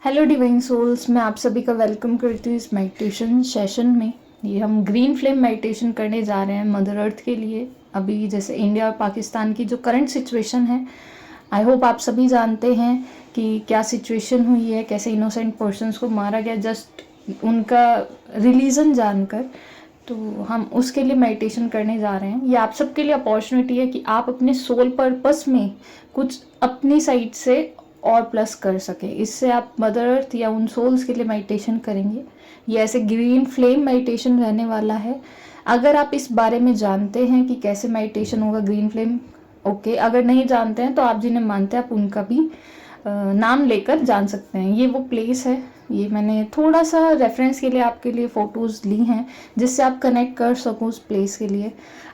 Hello divine souls, मैं आप सभी का वेलकम करती हूँ इस मेडिटेशन सेशन में। ये हम ग्रीन फ्लेम मेडिटेशन करने जा रहे हैं मदर अर्थ के लिए। अभी जैसे इंडिया और पाकिस्तान की जो करंट सिचुएशन है, आई होप आप सभी जानते हैं कि क्या सिचुएशन हुई है, कैसे इनोसेंट पर्सन्स को मारा गया जस्ट उनका रिलीजन जानकर। तो हम उसके लिए मेडिटेशन करने जा रहे हैं। ये आप सबके लिए अपॉर्चुनिटी है कि आप अपने सोल पर्पस में कुछ अपनी साइड से और प्लस कर सके। इससे आप मदर अर्थ या उन सोल्स के लिए मेडिटेशन करेंगे। ये ऐसे ग्रीन फ्लेम मेडिटेशन रहने वाला है। अगर आप इस बारे में जानते हैं कि कैसे मेडिटेशन होगा ग्रीन फ्लेम, ओके। अगर नहीं जानते हैं तो आप जिन्हें मानते हैं आप उनका भी नाम लेकर जान सकते हैं। ये वो प्लेस है। ये मैंने थोड़ा सा रेफरेंस के लिए आपके लिए फ़ोटोज़ ली हैं जिससे आप कनेक्ट कर सको उस प्लेस के लिए।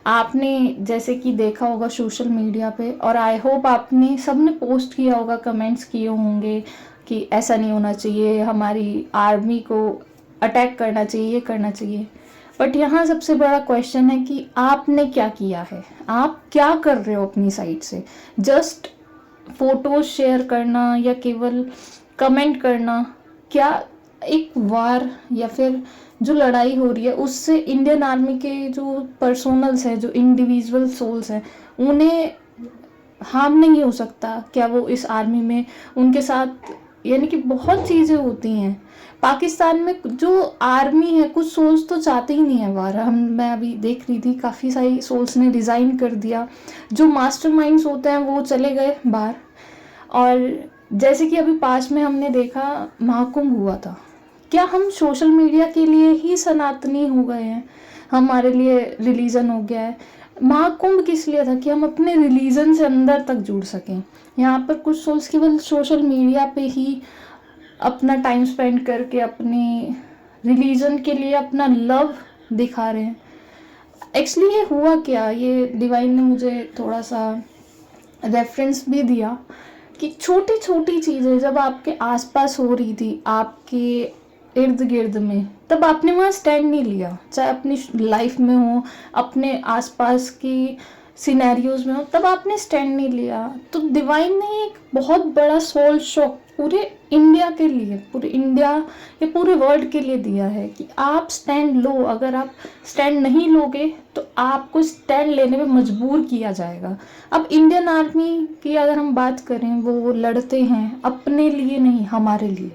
आपने जैसे कि देखा होगा सोशल मीडिया पे, और आई होप आपने सबने पोस्ट किया होगा, कमेंट्स किए होंगे कि ऐसा नहीं होना चाहिए, हमारी आर्मी को अटैक करना चाहिए, ये करना चाहिए। बट यहाँ सबसे बड़ा क्वेश्चन है कि आपने क्या किया है, आप क्या कर रहे हो अपनी साइड से। जस्ट फोटोज शेयर करना या केवल कमेंट करना, क्या एक वार या फिर जो लड़ाई हो रही है उससे इंडियन आर्मी के जो पर्सोनल्स हैं, जो इंडिविजुअल सोल्स हैं, उन्हें हार्म नहीं हो सकता क्या? वो इस आर्मी में उनके साथ, यानी कि बहुत चीज़ें होती हैं। पाकिस्तान में जो आर्मी है, कुछ सोल्स तो चाहते ही नहीं है वार। मैं अभी देख रही थी काफ़ी सारी सोल्स ने रिज़ाइन कर दिया। जो मास्टरमाइंड्स होते हैं वो चले गए बाहर। और जैसे कि अभी पास में हमने देखा महाकुंभ हुआ था। क्या हम सोशल मीडिया के लिए ही सनातनी हो गए हैं? हमारे लिए रिलीजन हो गया है। महाकुंभ किस लिए था? कि हम अपने रिलीजन से अंदर तक जुड़ सकें। यहाँ पर कुछ सोल्स केवल सोशल मीडिया पे ही अपना टाइम स्पेंड करके अपने रिलीजन के लिए अपना लव दिखा रहे हैं। एक्चुअली ये हुआ क्या, ये डिवाइन ने मुझे थोड़ा सा रेफरेंस भी दिया कि छोटी छोटी चीज़ें जब आपके आसपास हो रही थी, आपके इर्द गिर्द में, तब आपने वहाँ स्टैंड नहीं लिया। चाहे अपनी लाइफ में हो, अपने आसपास की सिनेरियोज में हो, तब आपने स्टैंड नहीं लिया। तो डिवाइन ने एक बहुत बड़ा सोल शॉक पूरे इंडिया के लिए, पूरे इंडिया या पूरे वर्ल्ड के लिए दिया है कि आप स्टैंड लो। अगर आप स्टैंड नहीं लोगे तो आपको स्टैंड लेने में मजबूर किया जाएगा। अब इंडियन आर्मी की अगर हम बात करें, वो लड़ते हैं अपने लिए नहीं, हमारे लिए।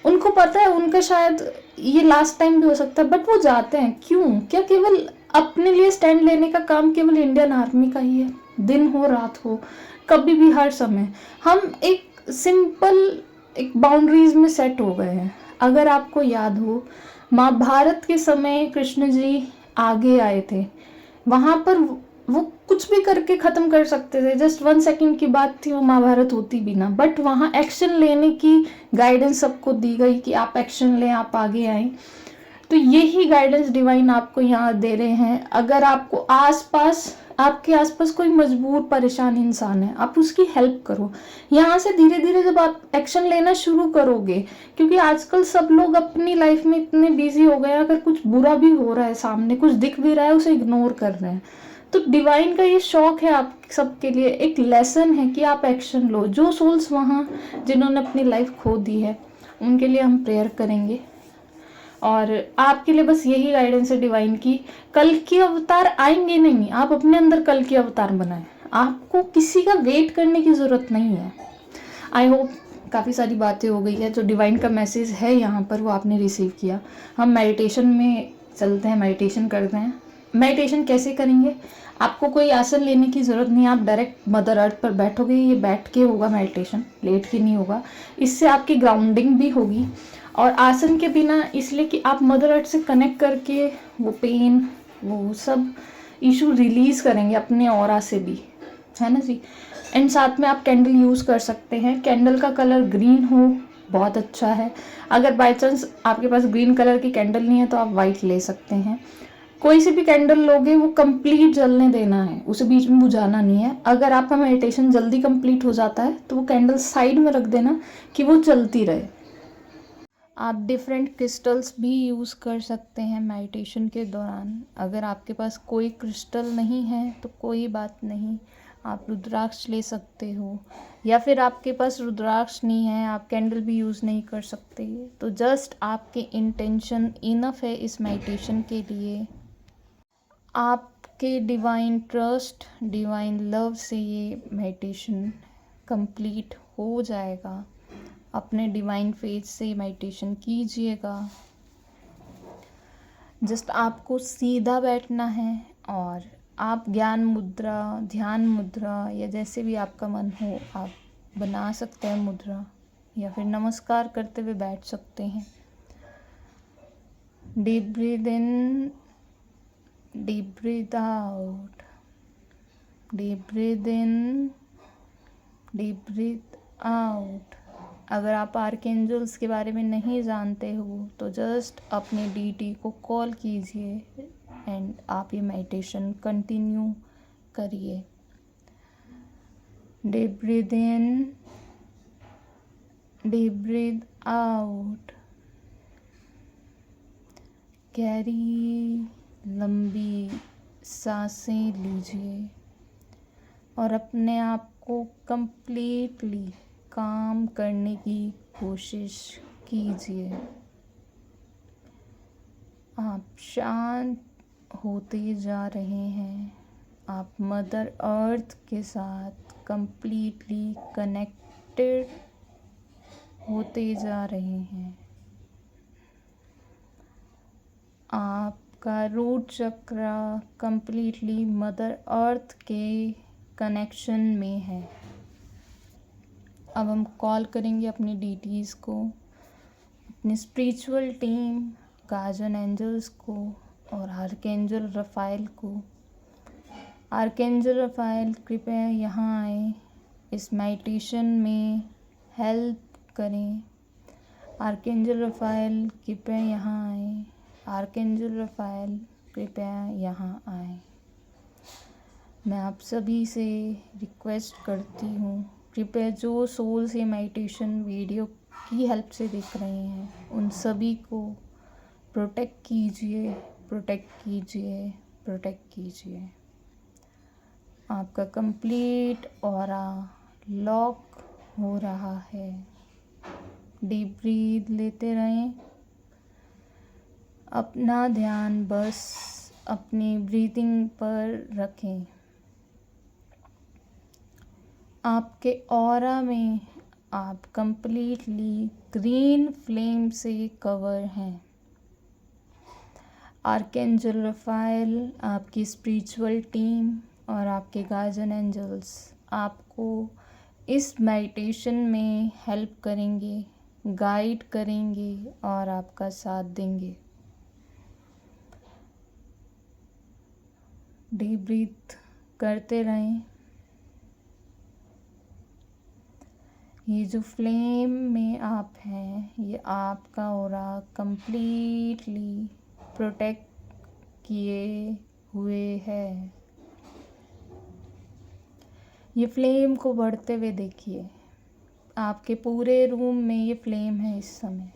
उनको पता है उनका शायद ये लास्ट टाइम भी हो सकता है, बट वो जाते हैं क्यों? क्या केवल अपने लिए स्टैंड लेने का काम केवल इंडियन आर्मी का ही है? दिन हो रात हो, कभी भी, हर समय हम एक सिंपल एक बाउंड्रीज में सेट हो गए हैं। अगर आपको याद हो, महाभारत के समय कृष्ण जी आगे आए थे। वहाँ पर वो कुछ भी करके ख़त्म कर सकते थे। जस्ट 1 सेकंड की बात थी, वो महाभारत होती भी ना। बट वहाँ एक्शन लेने की गाइडेंस सबको दी गई कि आप एक्शन लें, आप आगे आएँ। तो यही गाइडेंस डिवाइन आपको यहाँ दे रहे हैं। अगर आपको आपके आसपास कोई मजबूर परेशान इंसान है, आप उसकी हेल्प करो। यहाँ से धीरे धीरे जब आप एक्शन लेना शुरू करोगे, क्योंकि आजकल सब लोग अपनी लाइफ में इतने बिजी हो गए हैं, अगर कुछ बुरा भी हो रहा है, सामने कुछ दिख भी रहा है, उसे इग्नोर कर रहे हैं। तो डिवाइन का ये शौक है आप सबके लिए, एक लेसन है कि आप एक्शन लो। जो सोल्स वहाँ जिन्होंने अपनी लाइफ खो दी है, उनके लिए हम प्रेयर करेंगे। और आपके लिए बस यही गाइडेंस है डिवाइन की, कल की अवतार आएंगे नहीं, आप अपने अंदर कल की अवतार बनाएं। आपको किसी का वेट करने की ज़रूरत नहीं है। आई होप काफ़ी सारी बातें हो गई है। जो डिवाइन का मैसेज है यहाँ पर वो आपने रिसीव किया। हम मेडिटेशन में चलते हैं, मेडिटेशन करते हैं। मेडिटेशन कैसे करेंगे? आपको कोई आसन लेने की ज़रूरत नहीं है। आप डायरेक्ट मदर अर्थ पर बैठोगे। ये बैठ के होगा मेडिटेशन, लेट के नहीं होगा। इससे आपकी ग्राउंडिंग भी होगी। और आसन के बिना इसलिए कि आप मदर अर्थ से कनेक्ट करके वो पेन, वो सब इशू रिलीज़ करेंगे अपने ऑरा से भी, है ना जी। एंड साथ में आप कैंडल यूज़ कर सकते हैं। कैंडल का कलर ग्रीन हो बहुत अच्छा है। अगर बाय चांस आपके पास ग्रीन कलर की कैंडल नहीं है तो आप वाइट ले सकते हैं। कोई सी भी कैंडल लोगे वो कंप्लीट जलने देना है, उसे बीच में बुझाना नहीं है। अगर आपका मेडिटेशन जल्दी कंप्लीट हो जाता है तो वो कैंडल साइड में रख देना कि वो चलती रहे। आप डिफरेंट क्रिस्टल्स भी यूज़ कर सकते हैं मेडिटेशन के दौरान। अगर आपके पास कोई क्रिस्टल नहीं है तो कोई बात नहीं, आप रुद्राक्ष ले सकते हो, या फिर आपके पास रुद्राक्ष नहीं है, आप कैंडल भी यूज़ नहीं कर सकते, तो जस्ट आपके इंटेंशन इनफ है इस मेडिटेशन के लिए। आपके डिवाइन ट्रस्ट, डिवाइन लव से ये मेडिटेशन कंप्लीट हो जाएगा। अपने डिवाइन फेथ से मेडिटेशन कीजिएगा। जस्ट आपको सीधा बैठना है और आप ज्ञान मुद्रा, ध्यान मुद्रा या जैसे भी आपका मन हो आप बना सकते हैं मुद्रा, या फिर नमस्कार करते हुए बैठ सकते हैं। Deep breath in, deep breathe out, deep breath in, deep breathe out. अगर आप आर्कएंजल्स के बारे में नहीं जानते हो तो जस्ट अपने डीटी को कॉल कीजिए एंड आप ये मेडिटेशन कंटिन्यू करिए। Deep breath in, deep breathe out. गहरी लंबी सांसें लीजिए और अपने आप को कंप्लीटली काम करने की कोशिश कीजिए। आप शांत होते जा रहे हैं। आप मदर अर्थ के साथ कंप्लीटली कनेक्टेड होते जा रहे हैं। आपका रूट चक्र कंप्लीटली मदर अर्थ के कनेक्शन में है। अब हम कॉल करेंगे अपने डीटीज़ को, अपनी स्पिरिचुअल टीम, गार्जियन एंजल्स को और आर्कएंजल रफाइल को। आर्कएंजल रफाइल कृपया यहाँ आए, इस मेडिटेशन में हेल्प करें। आर्कएंजल रफाइल कृपया यहाँ आए, आर्कएंजल रफाइल कृपया यहाँ आए। मैं आप सभी से रिक्वेस्ट करती हूँ, कृपया जो सोल्स ये मेडिटेशन वीडियो की हेल्प से देख रहे हैं उन सभी को प्रोटेक्ट कीजिए, प्रोटेक्ट कीजिए, प्रोटेक्ट कीजिए। आपका कंप्लीट ऑरा लॉक हो रहा है। डीप ब्रीथ लेते रहें। अपना ध्यान बस अपनी ब्रीथिंग पर रखें। आपके ऑरा में आप कंप्लीटली ग्रीन फ्लेम से कवर हैं। आर्कएंजल रफाइल, आपकी स्पिरिचुअल टीम और आपके गार्जियन एंजल्स आपको इस मेडिटेशन में हेल्प करेंगे, गाइड करेंगे और आपका साथ देंगे। डीप ब्रीथ करते रहें। ये जो फ्लेम में आप हैं, ये आपका ऑरा कंप्लीटली प्रोटेक्ट किए हुए है। ये फ्लेम को बढ़ते हुए देखिए। आपके पूरे रूम में ये फ्लेम है इस समय।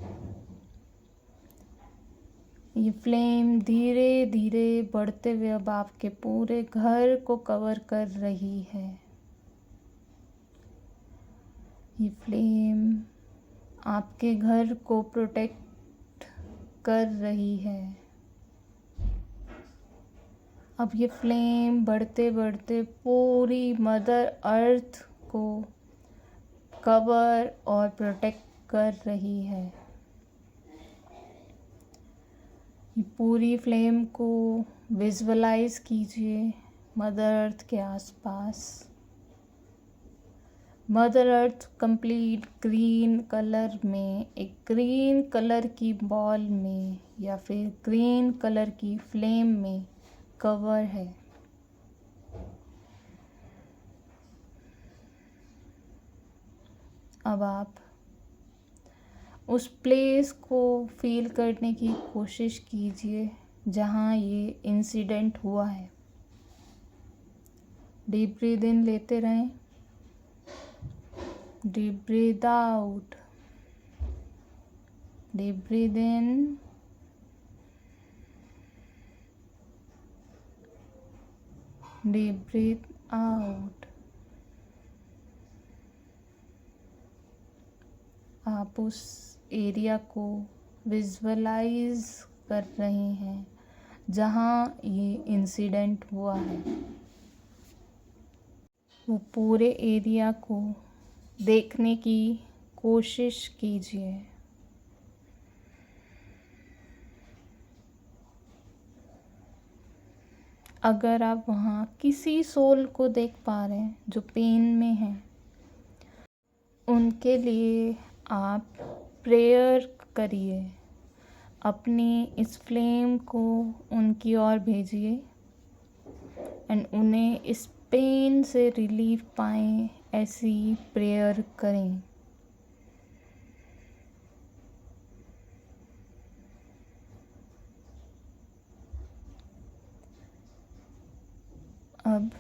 ये फ्लेम धीरे धीरे बढ़ते हुए अब आपके पूरे घर को कवर कर रही है। ये फ्लेम आपके घर को प्रोटेक्ट कर रही है। अब ये फ्लेम बढ़ते बढ़ते पूरी मदर अर्थ को कवर और प्रोटेक्ट कर रही है। ये पूरी फ्लेम को विजुअलाइज कीजिए मदर अर्थ के आसपास। Mother earth complete green colour में, एक ग्रीन कलर की बॉल में या फिर ग्रीन कलर की फ्लेम में कवर है। अब आप उस प्लेस को फील करने की कोशिश कीजिए जहाँ ये इंसिडेंट हुआ है। डीप ब्रीथ इन लेते रहें, deep breathe out, deep breath in, deep breathe out. आप उस एरिया को विजुअलाइज कर रहे हैं जहाँ ये इंसिडेंट हुआ है। वो पूरे एरिया को देखने की कोशिश कीजिए। अगर आप वहाँ किसी सोल को देख पा रहे हैं जो पेन में है, उनके लिए आप प्रेयर करिए। अपनी इस फ्लेम को उनकी ओर भेजिए एंड उन्हें इस पेन से रिलीफ पाएँ, ऐसी प्रेयर करें। अब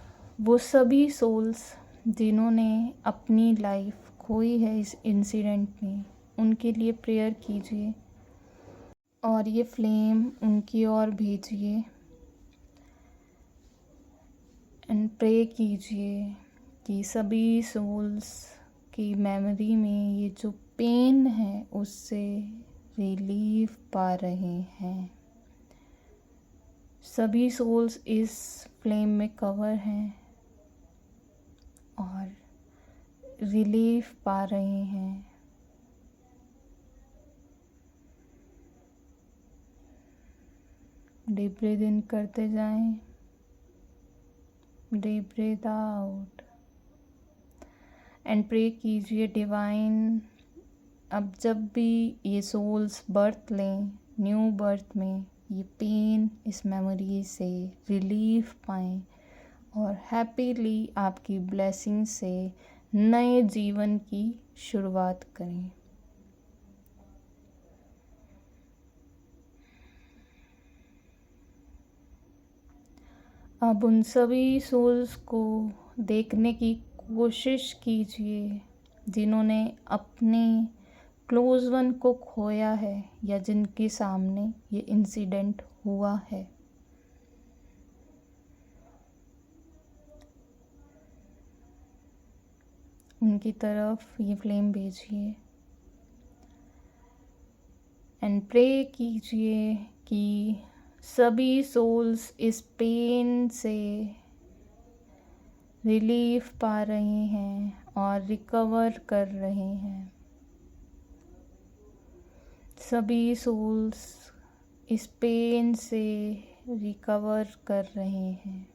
वो सभी सोल्स जिन्होंने अपनी लाइफ खोई है इस इंसिडेंट में, उनके लिए प्रेयर कीजिए और ये फ्लेम उनकी ओर भेजिए एंड प्रे कीजिए कि सभी सोल्स की मेमोरी में ये जो पेन है उससे रिलीफ पा रहे हैं। सभी सोल्स इस फ्लेम में कवर हैं और रिलीफ पा रहे हैं। डीप ब्रीथ इन करते जाएं, deep breathe out and pray कीजिए डिवाइन, अब जब भी ये सोल्स बर्थ लें न्यू बर्थ में, ये पेन इस मेमोरी से रिलीफ पाएँ और हैप्पीली आपकी ब्लेसिंग से नए जीवन की शुरुआत करें। अब उन सभी सोल्स को देखने की कोशिश कीजिए जिन्होंने अपने क्लोज वन को खोया है या जिनके सामने ये इंसिडेंट हुआ है। उनकी तरफ ये फ्लेम भेजिए एंड प्रे कीजिए कि सभी सोल्स इस पेन से रिलीफ पा रहे हैं और रिकवर कर रहे हैं। सभी सोल्स इस पेन से रिकवर कर रहे हैं।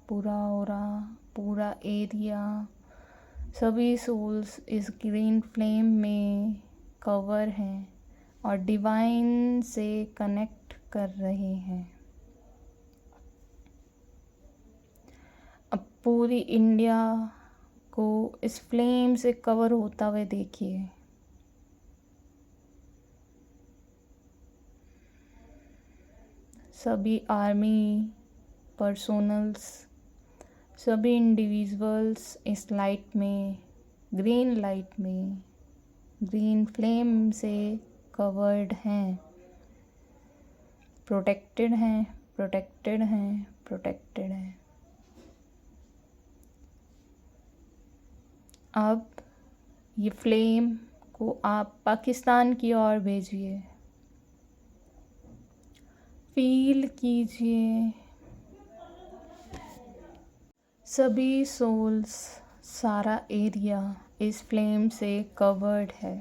पूरा ओरा, पूरा एरिया, सभी सोल्स इस ग्रीन फ्लेम में कवर हैं और डिवाइन से कनेक्ट कर रहे हैं। अब पूरी इंडिया को इस फ्लेम से कवर होता हुए देखिए। सभी आर्मी पर्सोनल्स, सभी इंडिविजुअल्स इस लाइट में, ग्रीन लाइट में, ग्रीन फ्लेम से कवर्ड हैं, प्रोटेक्टेड हैं, प्रोटेक्टेड हैं, प्रोटेक्टेड हैं। अब ये फ्लेम को आप पाकिस्तान की ओर भेजिए। फील कीजिए सभी सोल्स, सारा एरिया इस फ्लेम से कवर्ड है।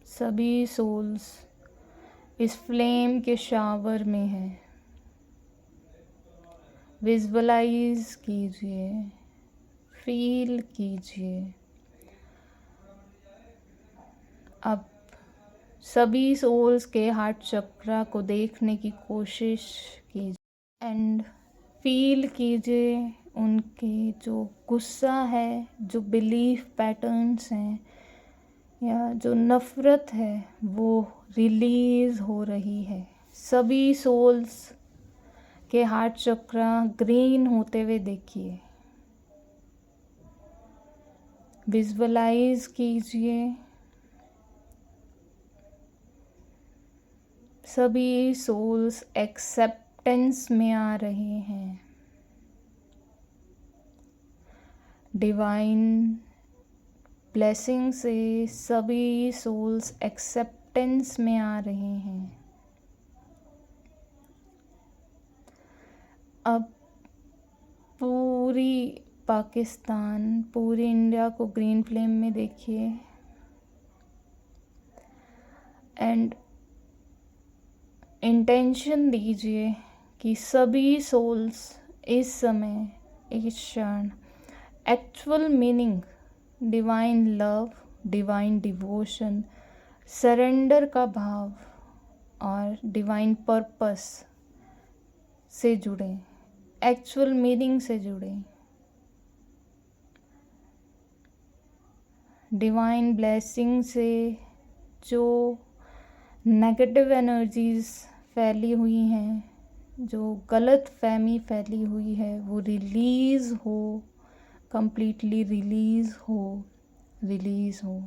सभी सोल्स इस फ्लेम के शावर में हैं। विजुअलाइज कीजिए, फील कीजिए। अब सभी सोल्स के हार्ट चक्रा को देखने की कोशिश कीजिए एंड फील कीजिए उनके जो गुस्सा है, जो बिलीफ पैटर्न्स हैं या जो नफ़रत है, वो रिलीज़ हो रही है। सभी सोल्स के हार्ट चक्रा ग्रीन होते हुए देखिए। विजुअलाइज कीजिए सभी सोल्स एक्सेप्टेंस में आ रहे हैं। डिवाइन ब्लेसिंग से सभी सोल्स एक्सेप्टेंस में आ रहे हैं। अब पूरी पाकिस्तान, पूरी इंडिया को ग्रीन फ्लेम में देखिए एंड इंटेंशन दीजिए कि सभी सोल्स इस समय, इस क्षण actual meaning, divine love, divine devotion, surrender का भाव और डिवाइन पर्पस से जुड़े, एक्चुअल मीनिंग से जुड़े। डिवाइन ब्लेसिंग से जो नेगेटिव एनर्जीज फैली हुई हैं, जो गलत फहमी फैली हुई है, वो रिलीज़ हो, कंप्लीटली रिलीज़ हो।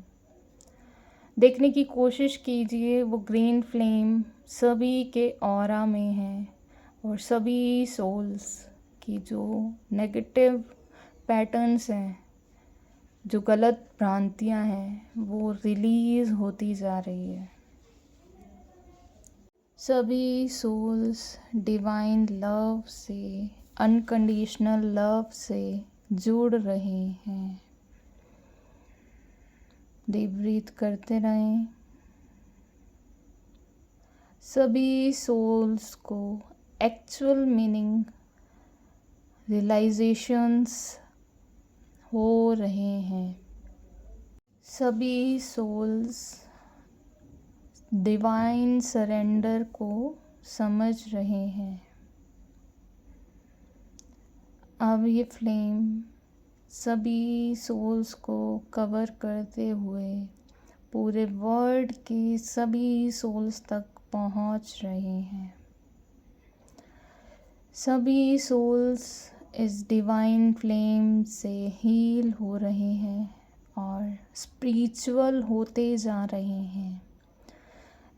देखने की कोशिश कीजिए वो ग्रीन फ्लेम सभी के ऑरा में है और सभी सोल्स की जो नेगेटिव पैटर्न्स हैं, जो गलत भ्रांतियां हैं, वो रिलीज़ होती जा रही है। सभी सोल्स डिवाइन लव से, अनकंडीशनल लव से जुड़ रहे हैं। डीप ब्रीथ करते रहें। सभी सोल्स को एक्चुअल मीनिंग रियलाइजेशंस हो रहे हैं। सभी सोल्स डिवाइन सरेंडर को समझ रहे हैं। अब ये फ्लेम सभी सोल्स को कवर करते हुए पूरे वर्ल्ड की सभी सोल्स तक पहुंच रहे हैं। सभी सोल्स इस डिवाइन फ्लेम से हील हो रहे हैं और स्पिरिचुअल होते जा रहे हैं।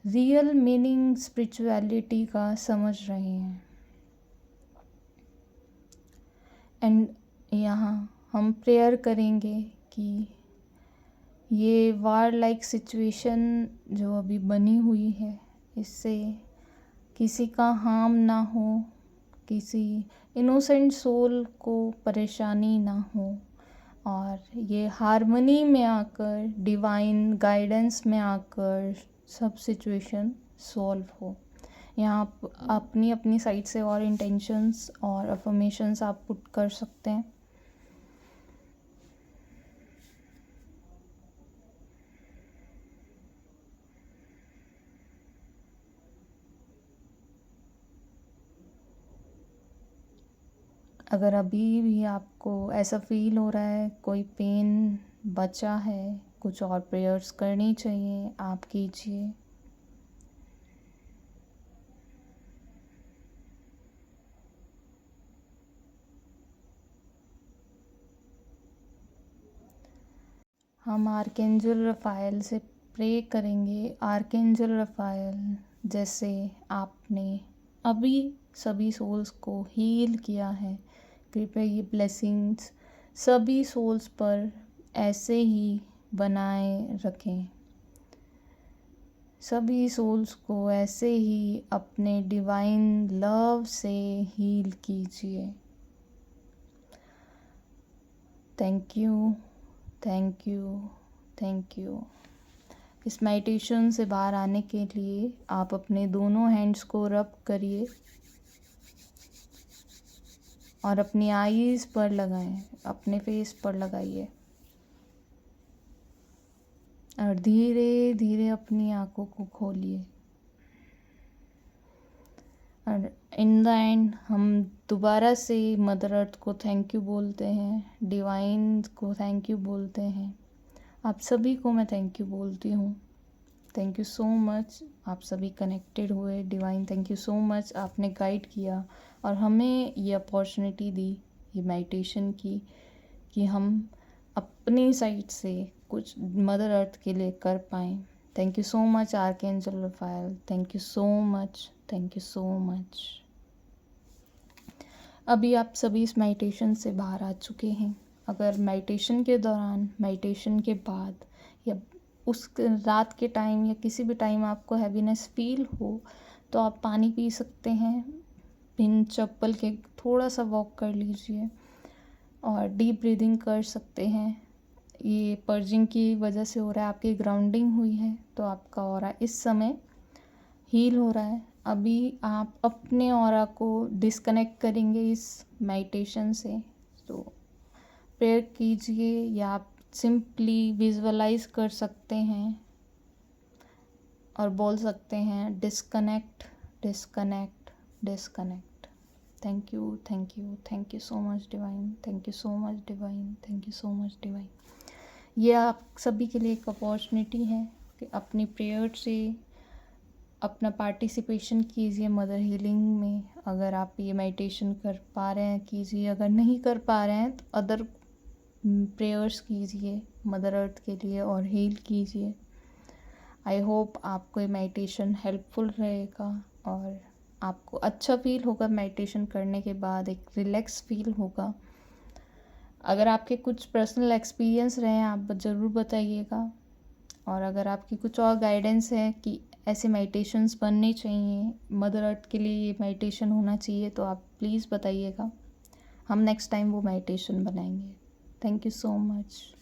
रियल मीनिंग स्पिरिचुअलिटी का समझ रहे हैं। एंड यहाँ हम प्रेयर करेंगे कि ये वार लाइक सिचुएशन जो अभी बनी हुई है, इससे किसी का हार्म ना हो, किसी इनोसेंट सोल को परेशानी ना हो और ये हार्मनी में आकर, डिवाइन गाइडेंस में आकर सब सिचुएशन सॉल्व हो। यहाँ आप अपनी अपनी साइड से और इंटेंशंस और अफर्मेशंस आप पुट कर सकते हैं। अगर अभी भी आपको ऐसा फील हो रहा है कोई पेन बचा है, कुछ और प्रेयर्स करनी चाहिए, आप कीजिए। हम आर्कएंजल रफाएल से प्रे करेंगे। आर्कएंजल रफाएल, जैसे आपने अभी सभी सोल्स को हील किया है, कृपया ये ब्लेसिंग्स सभी सोल्स पर ऐसे ही बनाए रखें। सभी सोल्स को ऐसे ही अपने डिवाइन लव से हील कीजिए। Thank you, thank you, thank you. इस मेडिटेशन से बाहर आने के लिए आप अपने दोनों हैंड्स को रब करिए और अपनी आईज़ पर लगाएं, अपने फेस पर लगाइए और धीरे धीरे अपनी आंखों को खोलिए। और इन द एंड हम दोबारा से मदर अर्थ को थैंक यू बोलते हैं, डिवाइन को थैंक यू बोलते हैं। आप सभी को मैं थैंक यू बोलती हूँ। थैंक यू सो मच, आप सभी कनेक्टेड हुए। Divine thank you so much, आपने गाइड किया और हमें ये अपॉर्चुनिटी दी ये मेडिटेशन की कि हम अपनी साइड से कुछ मदर अर्थ के लिए कर पाएँ। Thank you so much archangel Raphael, thank you so much, thank you so much. अभी आप सभी इस मेडिटेशन से बाहर आ चुके हैं। अगर मेडिटेशन के दौरान, मेडिटेशन के बाद या उस रात के टाइम या किसी भी टाइम आपको हैवीनेस फील हो तो आप पानी पी सकते हैं, बिन चप्पल के थोड़ा सा वॉक कर लीजिए और डीप ब्रीदिंग कर सकते हैं। ये पर्जिंग की वजह से हो रहा है, आपकी ग्राउंडिंग हुई है तो आपका ऑरा इस समय हील हो रहा है। अभी आप अपने ऑरा को डिस्कनेक्ट करेंगे इस मेडिटेशन से, तो प्रेयर कीजिए या आप सिंपली विजुअलाइज कर सकते हैं और बोल सकते हैं disconnect, disconnect, disconnect. Thank you, thank you, thank you so much divine, thank you so much divine, thank you so much divine. ये आप सभी के लिए एक अपॉर्चुनिटी है कि अपनी प्रेयर से अपना पार्टिसिपेशन कीजिए मदर हीलिंग में। अगर आप ये मेडिटेशन कर पा रहे हैं कीजिए, अगर नहीं कर पा रहे हैं तो अदर प्रेयर्स कीजिए मदर अर्थ के लिए और हील कीजिए। आई होप आपको ये मेडिटेशन हेल्पफुल रहेगा और आपको अच्छा फील होगा मेडिटेशन करने के बाद, एक रिलैक्स फील होगा। अगर आपके कुछ पर्सनल एक्सपीरियंस रहे हैं आप ज़रूर बताइएगा, और अगर आपकी कुछ और गाइडेंस है कि ऐसे मेडिटेशंस बनने चाहिए, मदर अर्थ के लिए ये मेडिटेशन होना चाहिए, तो आप प्लीज़ बताइएगा। हम नेक्स्ट टाइम वो मेडिटेशन बनाएंगे। Thank you so much.